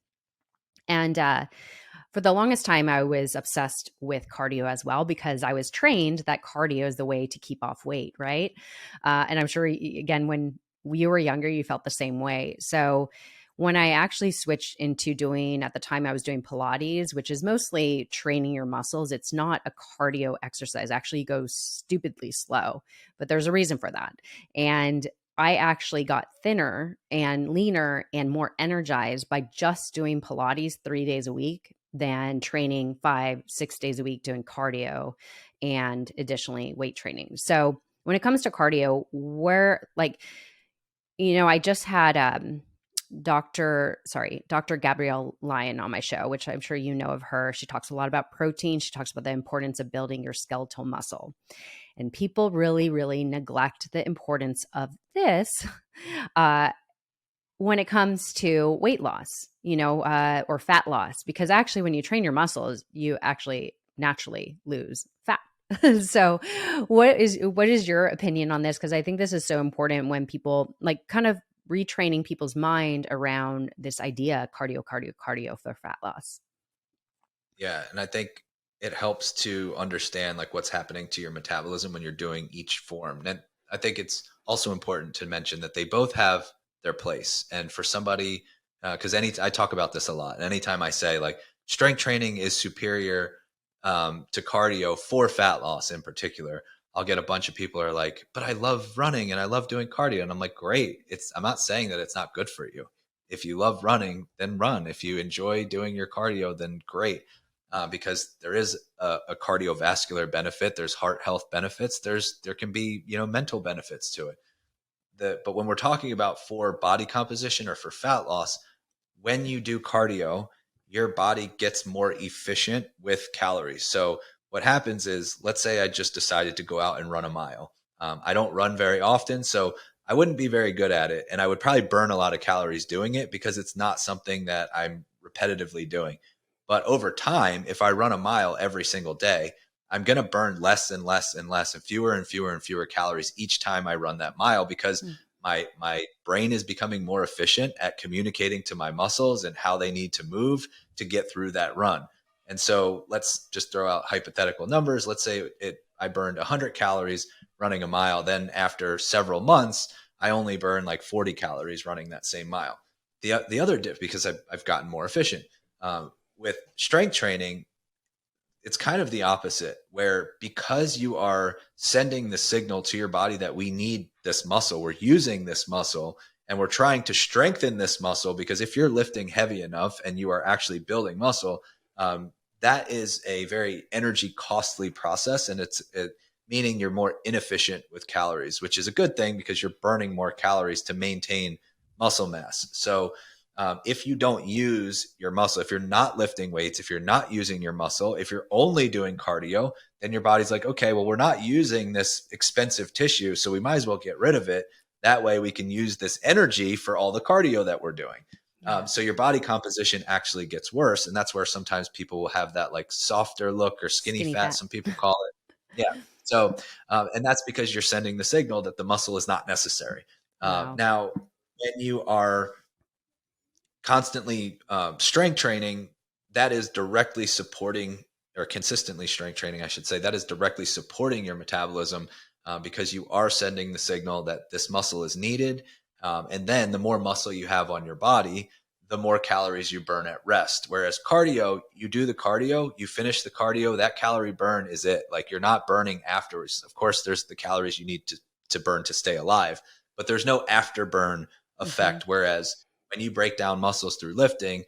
And for the longest time, I was obsessed with cardio as well, because I was trained that cardio is the way to keep off weight, right? And I'm sure, again, when you were younger, you felt the same way. So when I actually switched into doing, at the time I was doing Pilates, which is mostly training your muscles. It's not a cardio exercise. Actually, you go stupidly slow, but there's a reason for that. And I actually got thinner and leaner and more energized by just doing Pilates 3 days a week than training 5, 6 days a week doing cardio and additionally weight training. So when it comes to cardio, I just had Dr. Gabrielle Lyon on my show, which I'm sure you know of her. She talks a lot about protein. She talks about the importance of building your skeletal muscle. And people really, really neglect the importance of this uh, when it comes to weight loss, or fat loss, because actually when you train your muscles, you actually naturally lose fat. So what is your opinion on this? Because I think this is so important when people like kind of retraining people's mind around this idea, cardio for fat loss. Yeah, and I think it helps to understand like what's happening to your metabolism when you're doing each form. And I think it's also important to mention that they both have their place. And for somebody, because I talk about this a lot. And anytime I say like strength training is superior to cardio for fat loss in particular, I'll get a bunch of people are like, but I love running and I love doing cardio. And I'm like, great. I'm not saying that it's not good for you. If you love running, then run. If you enjoy doing your cardio, then great. Because there is a cardiovascular benefit. There's heart health benefits. There can be mental benefits to it. But when we're talking about for body composition or for fat loss, when you do cardio, your body gets more efficient with calories. So what happens is, let's say I just decided to go out and run a mile. I don't run very often, so I wouldn't be very good at it, and I would probably burn a lot of calories doing it because it's not something that I'm repetitively doing. But over time, if I run a mile every single day, I'm going to burn less and less and less and fewer and fewer and fewer calories each time I run that mile because Mm. my brain is becoming more efficient at communicating to my muscles and how they need to move to get through that run. And so let's just throw out hypothetical numbers. Let's say I burned 100 calories running a mile. Then after several months, I only burn like 40 calories running that same mile. The other dip, because I've gotten more efficient. With strength training, it's kind of the opposite, where because you are sending the signal to your body that we need this muscle, we're using this muscle, and we're trying to strengthen this muscle, because if you're lifting heavy enough and you are actually building muscle, that is a very energy costly process, and meaning you're more inefficient with calories, which is a good thing because you're burning more calories to maintain muscle mass. So if you don't use your muscle, if you're not lifting weights, if you're not using your muscle, if you're only doing cardio, then your body's like, okay, well, we're not using this expensive tissue, so we might as well get rid of it. That way we can use this energy for all the cardio that we're doing. Yeah. So your body composition actually gets worse. And that's where sometimes people will have that like softer look or skinny Skinny fat, fat. some people call it. Yeah. So, and that's because you're sending the signal that the muscle is not necessary. Wow. Now, when you are constantly strength training, that is directly supporting, or consistently strength training, I should say, that is directly supporting your metabolism. because you are sending the signal that this muscle is needed. And then the more muscle you have on your body, the more calories you burn at rest. Whereas cardio, you do the cardio, you finish the cardio, that calorie burn is it. Like you're not burning afterwards. Of course, there's the calories you need to burn to stay alive, but there's no afterburn Mm-hmm. effect. Whereas when you break down muscles through lifting,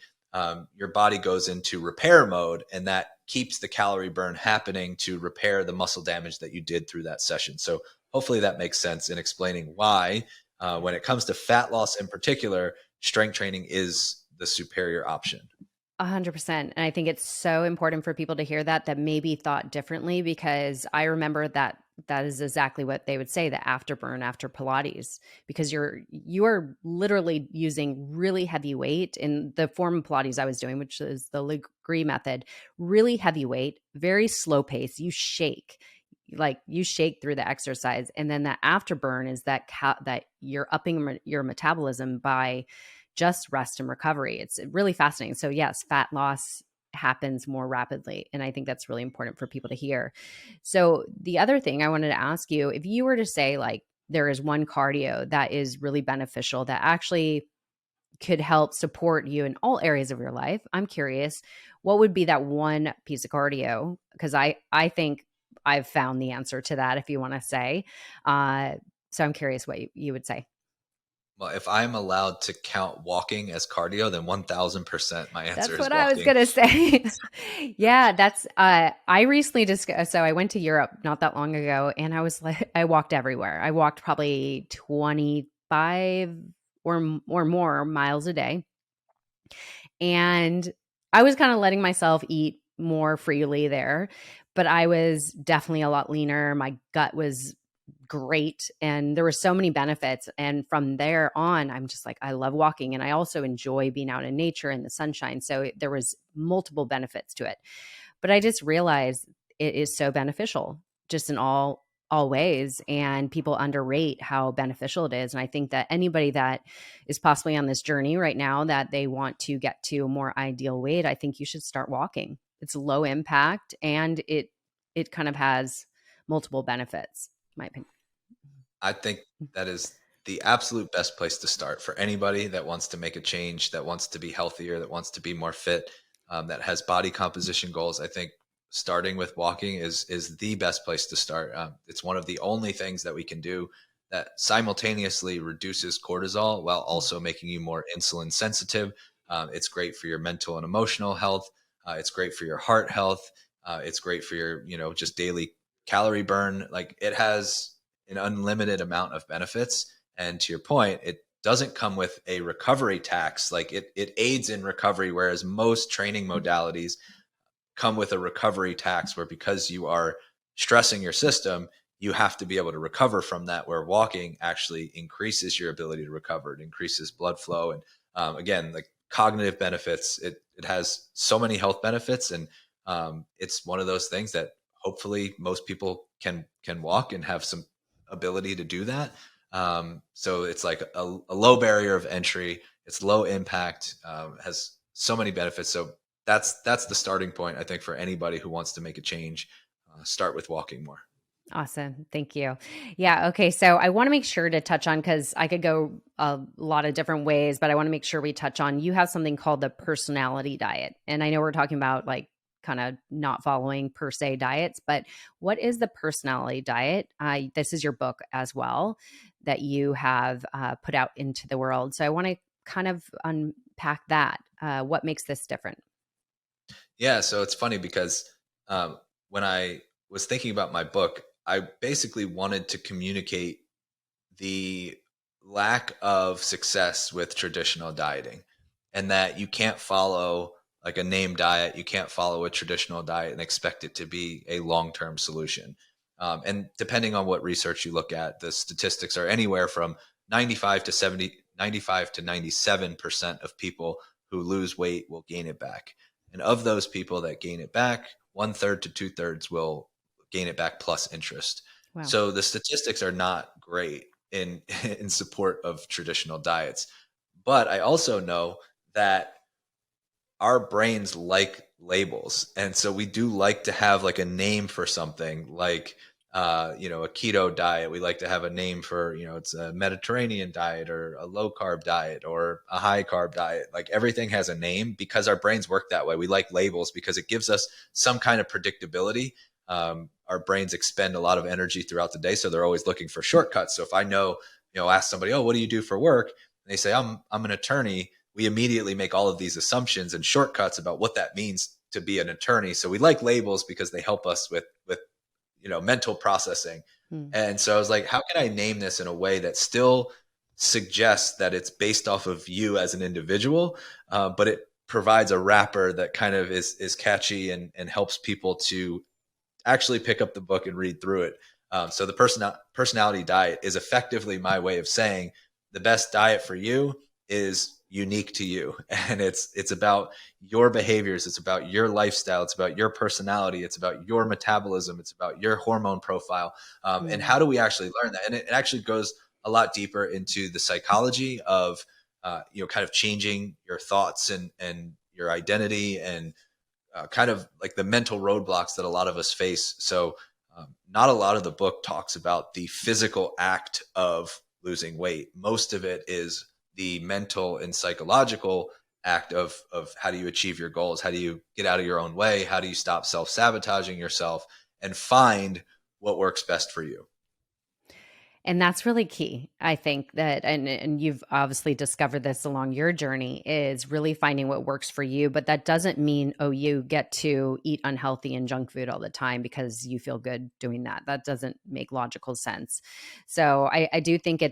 your body goes into repair mode, and that keeps the calorie burn happening to repair the muscle damage that you did through that session. So hopefully that makes sense in explaining why, when it comes to fat loss in particular, strength training is the superior option. 100%. And I think it's so important for people to hear that maybe thought differently, because I remember that is exactly what they would say, the afterburn after Pilates, because you are literally using really heavy weight in the form of Pilates I was doing, which is the Legree method, really heavy weight, very slow pace. You shake through the exercise. And then that afterburn is that you're upping your metabolism by just rest and recovery. It's really fascinating. So yes, fat loss happens more rapidly. And I think that's really important for people to hear. So the other thing I wanted to ask you, if you were to say like there is one cardio that is really beneficial that actually could help support you in all areas of your life, I'm curious, what would be that one piece of cardio? Because I think I've found the answer to that, if you want to say. So I'm curious what you would say. Well, if I'm allowed to count walking as cardio, then 1000% my answer That's is what I was walking. gonna say. Yeah, that's I recently just so I went to Europe not that long ago, and I was like I walked everywhere. I walked probably 25 or more miles a day. And I was kind of letting myself eat more freely there, but I was definitely a lot leaner. My gut was great, and there were so many benefits. And from there on, I'm just like, I love walking, and I also enjoy being out in nature in the sunshine. So there was multiple benefits to it. But I just realized it is so beneficial just in all ways, and people underrate how beneficial it is. And I think that anybody that is possibly on this journey right now that they want to get to a more ideal weight, I think you should start walking. It's low impact, and it kind of has multiple benefits, in my opinion. I think that is the absolute best place to start for anybody that wants to make a change, that wants to be healthier, that wants to be more fit, that has body composition goals. I think starting with walking is the best place to start. It's one of the only things that we can do that simultaneously reduces cortisol while also making you more insulin sensitive. It's great for your mental and emotional health. It's great for your heart health. It's great for your, just daily calorie burn. Like it has an unlimited amount of benefits. And to your point, it doesn't come with a recovery tax. Like it aids in recovery, whereas most training modalities come with a recovery tax where because you are stressing your system, you have to be able to recover from that, where walking actually increases your ability to recover. It increases blood flow. And again, like cognitive benefits, it has so many health benefits. And it's one of those things that hopefully most people can walk and have some ability to do that. So it's like a low barrier of entry. It's low impact, has so many benefits. So that's the starting point, I think, for anybody who wants to make a change. Start with walking more. Awesome. Thank you. Yeah. Okay. So I want to make sure to touch on, because I could go a lot of different ways, but I want to make sure we touch on, you have something called the personality diet. And I know we're talking about like kind of not following per se diets, but what is the personality diet? This is your book as well that you have put out into the world. So I want to kind of unpack that. What makes this different? Yeah, so it's funny because when I was thinking about my book, I basically wanted to communicate the lack of success with traditional dieting, and that you can't follow like a name diet, you can't follow a traditional diet and expect it to be a long-term solution. And depending on what research you look at, the statistics are anywhere from 95 to 70, 95 to 97% of people who lose weight will gain it back. And of those people that gain it back, 1/3 to 2/3 will gain it back plus interest. Wow. So the statistics are not great in in support of traditional diets. But I also know that our brains like labels. And so we do like to have like a name for something like a keto diet. We like to have a name for, it's a Mediterranean diet or a low carb diet or a high carb diet. Like everything has a name because our brains work that way. We like labels because it gives us some kind of predictability. Our brains expend a lot of energy throughout the day, so they're always looking for shortcuts. So if I know, ask somebody, oh, what do you do for work? And they say, I'm an attorney. We immediately make all of these assumptions and shortcuts about what that means to be an attorney. So we like labels because they help us with mental processing. Mm. And so I was like, how can I name this in a way that still suggests that it's based off of you as an individual, but it provides a wrapper that kind of is catchy and helps people to actually pick up the book and read through it. So the personality diet is effectively my way of saying the best diet for you is unique to you, and it's about your behaviors, it's about your lifestyle, it's about your personality, it's about your metabolism, it's about your hormone profile, and Mm. how do we actually learn that? And it actually goes a lot deeper into the psychology of kind of changing your thoughts and your identity and kind of like the mental roadblocks that a lot of us face. So, not a lot of the book talks about the physical act of losing weight. Most of it is the mental and psychological act of how do you achieve your goals? How do you get out of your own way? How do you stop self sabotaging yourself and find what works best for you? And that's really key. I think that, and you've obviously discovered this along your journey, is really finding what works for you. But that doesn't mean, oh, you get to eat unhealthy and junk food all the time because you feel good doing that. That doesn't make logical sense. So I do think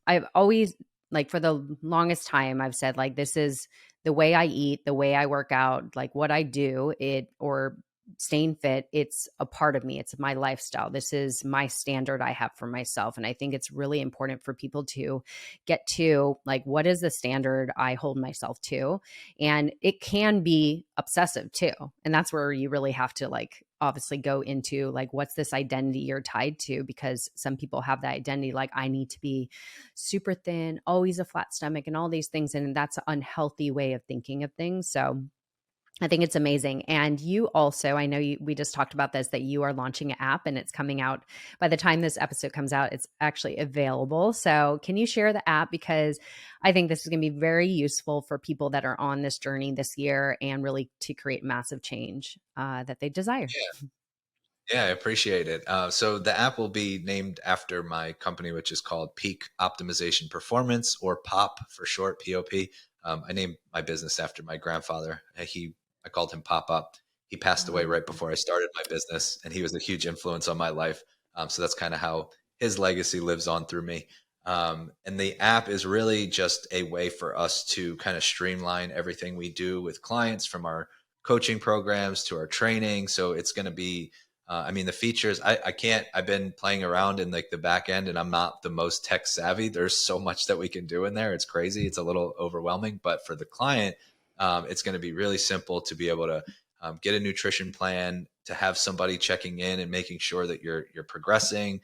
I've always, like, for the longest time, I've said, like, this is the way I eat, the way I work out, like what I do, or staying fit, it's a part of me. It's my lifestyle. This is my standard I have for myself. And I think it's really important for people to get to, like, what is the standard I hold myself to? And it can be obsessive too. And that's where you really have to, like, obviously go into, like, what's this identity you're tied to? Because some people have that identity, like, I need to be super thin, always a flat stomach, and all these things. And that's an unhealthy way of thinking of things. So I think it's amazing. And you also, I know we just talked about this, that you are launching an app and it's coming out. By the time this episode comes out, it's actually available. So can you share the app? Because I think this is going to be very useful for people that are on this journey this year and really to create massive change that they desire. Yeah, I appreciate it. So the app will be named after my company, which is called Peak Optimization Performance, or POP for short, POP. I named my business after my grandfather. I called him Pop Up. He passed away right Oh, before I started my business, and he was a huge influence on my life. So that's kind of how his legacy lives on through me. And the app is really just a way for us to kind of streamline everything we do with clients, from our coaching programs to our training. So it's going to be the features, I can't, I've been playing around in like the back end, and I'm not the most tech savvy. There's so much that we can do in there. It's crazy. It's a little overwhelming, but for the client, it's going to be really simple to be able to get a nutrition plan, to have somebody checking in and making sure that you're progressing,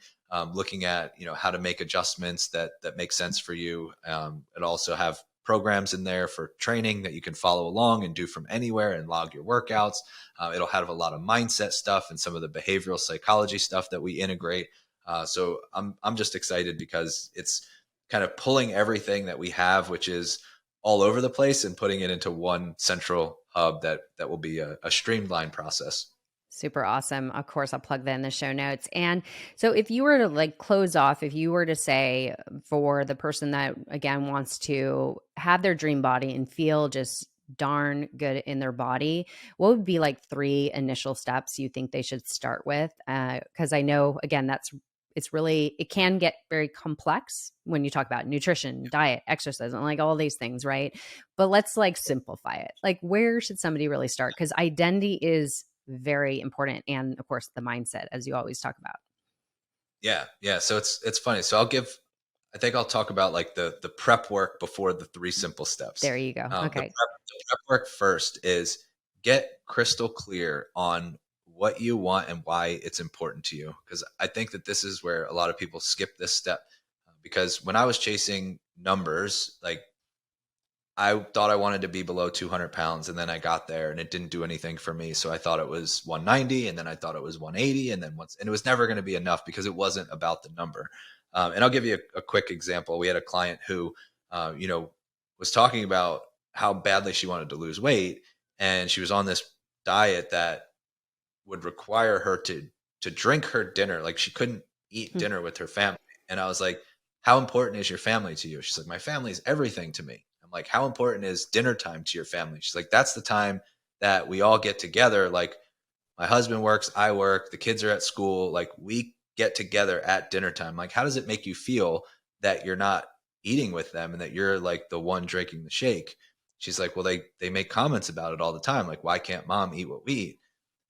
looking at, how to make adjustments that make sense for you. And also have programs in there for training that you can follow along and do from anywhere and log your workouts. It'll have a lot of mindset stuff and some of the behavioral psychology stuff that we integrate. So I'm just excited because it's kind of pulling everything that we have, which is all over the place, and putting it into one central hub that will be a streamlined process. super awesome. Of course, I'll plug that in the show notes. And so if you were to, like, close off, if you were to say, for the person that again wants to have their dream body and feel just darn good in their body, what would be like three initial steps you think they should start with? Because I know, again, it can get very complex when you talk about nutrition, diet, exercise, and like all these things, right? But let's, like, simplify it. Like, where should somebody really start? Because identity is very important. And of course, the mindset, as you always talk about. Yeah, yeah. So it's funny. So I think I'll talk about like the prep work before the three simple steps. There you go. Okay. The prep work first is get crystal clear on what you want and why it's important to you. Because I think that this is where a lot of people skip this step. Because when I was chasing numbers, like, I thought I wanted to be below 200 pounds, and then I got there and it didn't do anything for me. So I thought it was 190, and then I thought it was 180, and then and it was never going to be enough because it wasn't about the number. And I'll give you a quick example. We had a client who, was talking about how badly she wanted to lose weight, and she was on this diet that would require her to drink her dinner. Like she couldn't eat Hmm. dinner with her family. And I was like, how important is your family to you? She's like, my family is everything to me. I'm like, how important is dinner time to your family? She's like, that's the time that we all get together. Like my husband works, I work, the kids are at school. Like we get together at dinner time. Like, how does it make you feel that you're not eating with them and that you're like the one drinking the shake? She's like, well, they make comments about it all the time. Like, why can't mom eat what we eat?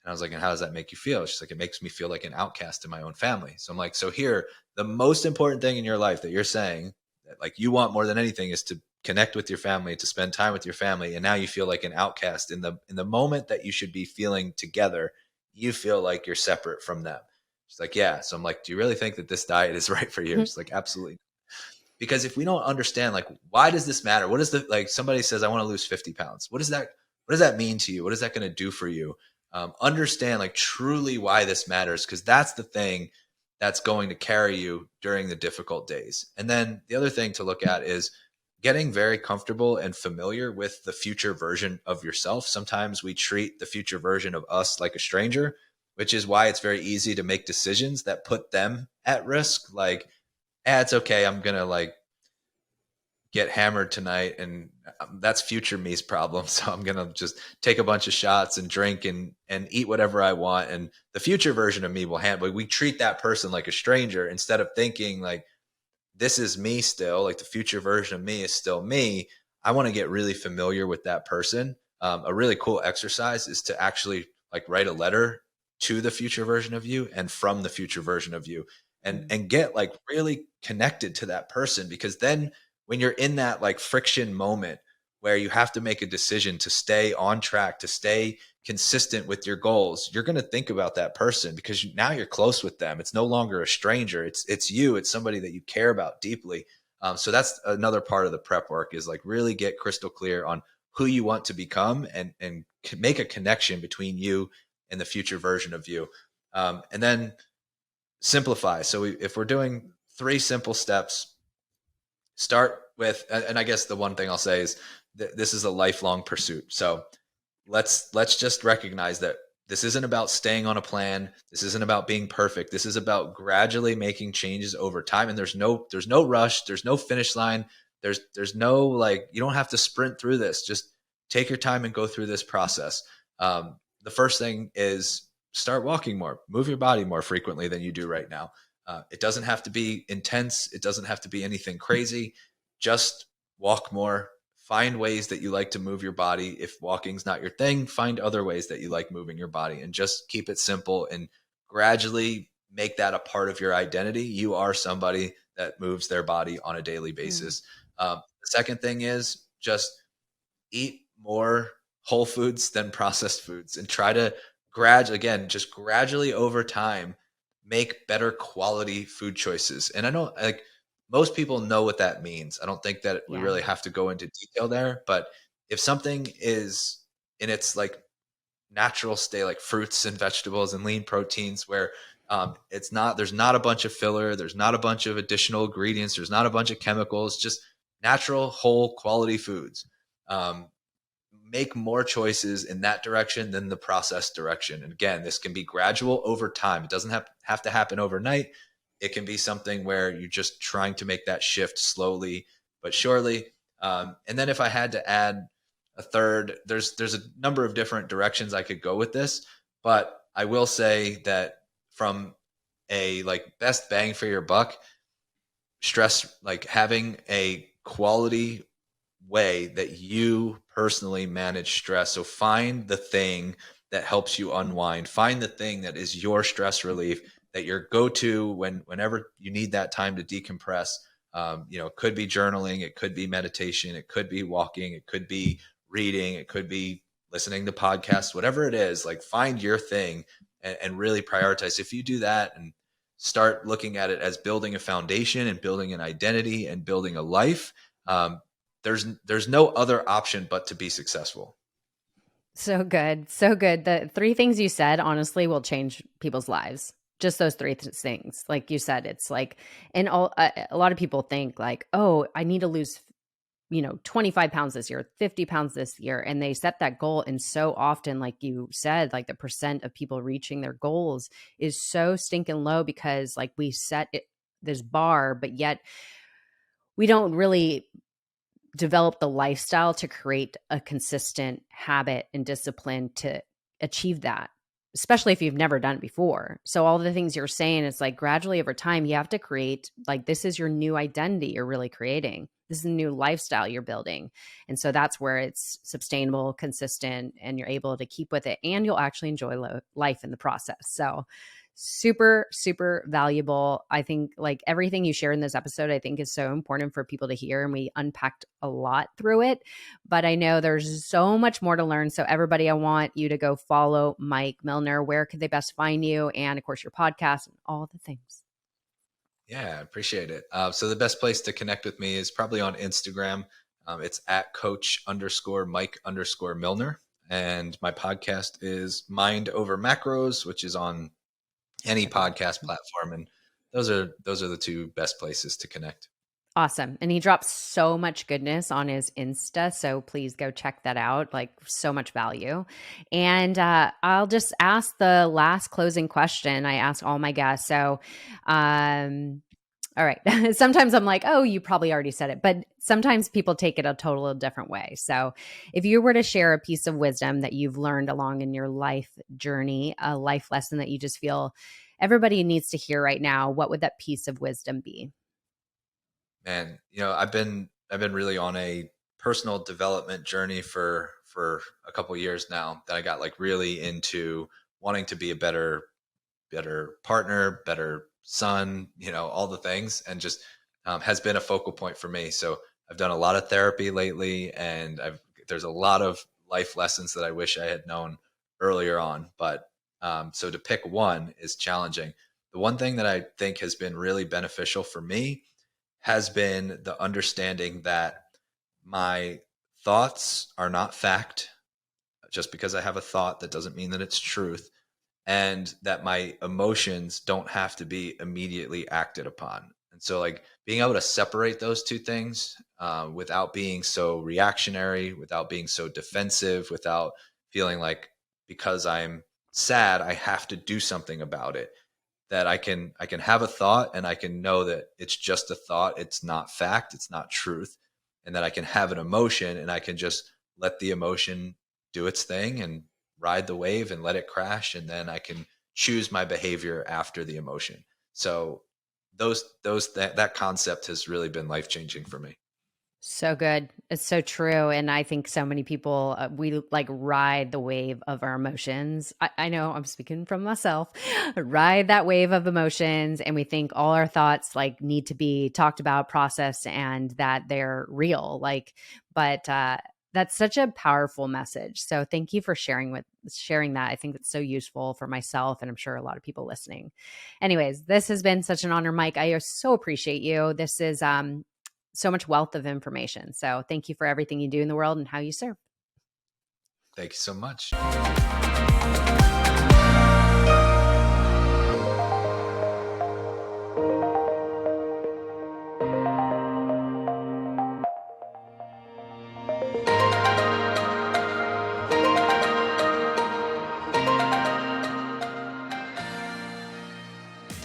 And I was like, and how does that make you feel? She's like, it makes me feel like an outcast in my own family. So I'm like, so here, the most important thing in your life that you're saying that like you want more than anything is to connect with your family, to spend time with your family. And now you feel like an outcast in the moment that you should be feeling together, you feel like you're separate from them. She's like, yeah. So I'm like, do you really think that this diet is right for you? She's like, absolutely. Because if we don't understand, like, why does this matter? What is the, like somebody says, I want to lose 50 pounds. What does that mean to you? What is that going to do for you? Understand like truly why this matters. Cause that's the thing that's going to carry you during the difficult days. And then the other thing to look at is getting very comfortable and familiar with the future version of yourself. Sometimes we treat the future version of us like a stranger, which is why it's very easy to make decisions that put them at risk. Like, it's okay. I'm going to like get hammered tonight and that's future me's problem. So I'm going to just take a bunch of shots and drink and eat whatever I want. And the future version of me will handle, we treat that person like a stranger instead of thinking like, this is me still, like the future version of me is still me. I want to get really familiar with that person. A really cool exercise is to actually like write a letter to the future version of you and from the future version of you and get like really connected to that person, because then when you're in that like friction moment where you have to make a decision to stay on track, to stay consistent with your goals, you're going to think about that person because now you're close with them. It's no longer a stranger. It's you. It's somebody that you care about deeply. So that's another part of the prep work is like really get crystal clear on who you want to become and make a connection between you and the future version of you. And then simplify. So if we're doing 3 simple steps, start with, and I guess the one thing I'll say is this is a lifelong pursuit. So let's just recognize that this isn't about staying on a plan. This isn't about being perfect. This is about gradually making changes over time. And there's no rush. There's no finish line. There's no like, you don't have to sprint through this. Just take your time and go through this process. The first thing is start walking more, move your body more frequently than you do right now. It doesn't have to be intense. It doesn't have to be anything crazy. Just walk more. Find ways that you like to move your body. If walking's not your thing, find other ways that you like moving your body and just keep it simple and gradually make that a part of your identity. You are somebody that moves their body on a daily basis. The second thing is just eat more whole foods than processed foods and try to just gradually over time make better quality food choices. And I know like most people know what that means. I don't think that we Yeah. really have to go into detail there, but if something is in its like natural state, like fruits and vegetables and lean proteins, where there's not a bunch of filler, there's not a bunch of additional ingredients, there's not a bunch of chemicals, just natural, whole quality foods. Um, make more choices in that direction than the process direction. And again, this can be gradual over time. It doesn't have to happen overnight. It can be something where you're just trying to make that shift slowly but surely. And then if I had to add a third, there's a number of different directions I could go with this, but I will say that from a like best bang for your buck, stress, like having a quality way that you personally manage stress. So find the thing that helps you unwind. Find the thing that is your stress relief, that your go-to whenever you need that time to decompress. It could be journaling, it could be meditation, it could be walking, it could be reading, it could be listening to podcasts, whatever it is. Like find your thing and really prioritize. If you do that and start looking at it as building a foundation and building an identity and building a life, there's no other option but to be successful. So good. So good. The three things you said, honestly, will change people's lives. Just those three things. Like you said, it's like, and a lot of people think like, oh, I need to lose, 25 pounds this year, 50 pounds this year. And they set that goal. And so often, like you said, like the percent of people reaching their goals is so stinking low because like we set this bar, but yet we don't really develop the lifestyle to create a consistent habit and discipline to achieve that, especially if you've never done it before. So all the things you're saying is like gradually over time, you have to create, like, this is your new identity you're really creating. This is a new lifestyle you're building. And so that's where it's sustainable, consistent, and you're able to keep with it, and you'll actually enjoy life in the process. So super, super valuable. I think like everything you share in this episode, I think is so important for people to hear. And we unpacked a lot through it, but I know there's so much more to learn. So everybody, I want you to go follow Mike Millner. Where could they best find you? And of course, your podcast and all the things. Yeah, I appreciate it. So the best place to connect with me is probably on Instagram. It's at coach_Mike_Millner. And my podcast is Mind Over Macros, which is on any podcast platform. And those are the two best places to connect. Awesome. And he drops so much goodness on his Insta. So please go check that out. Like, so much value. And I'll just ask the last closing question I ask all my guests. So, all right. Sometimes I'm like, oh, you probably already said it, but sometimes people take it a totally different way. So if you were to share a piece of wisdom that you've learned along in your life journey, a life lesson that you just feel everybody needs to hear right now, what would that piece of wisdom be? Man, I've been really on a personal development journey for a couple of years now, that I got like really into wanting to be a better partner, better son, all the things, and just has been a focal point for me. So I've done a lot of therapy lately, and there's a lot of life lessons that I wish I had known earlier on. But so to pick one is challenging. The one thing that I think has been really beneficial for me has been the understanding that my thoughts are not fact. Just because I have a thought, that doesn't mean that it's truth. And that my emotions don't have to be immediately acted upon. And so like being able to separate those two things without being so reactionary, without being so defensive, without feeling like because I'm sad, I have to do something about it. That I can have a thought, and I can know that it's just a thought. It's not fact. It's not truth. And that I can have an emotion, and I can just let the emotion do its thing and ride the wave and let it crash. And then I can choose my behavior after the emotion. So that concept has really been life-changing for me. So good. It's so true. And I think so many people, we like ride the wave of our emotions. I know I'm speaking from myself, ride that wave of emotions. And we think all our thoughts like need to be talked about, processed, and that they're real. Like, but that's such a powerful message. So thank you for sharing that. I think it's so useful for myself, and I'm sure a lot of people listening. Anyways, this has been such an honor, Mike. I so appreciate you. This is, so much wealth of information. So thank you for everything you do in the world and how you serve. Thank you so much.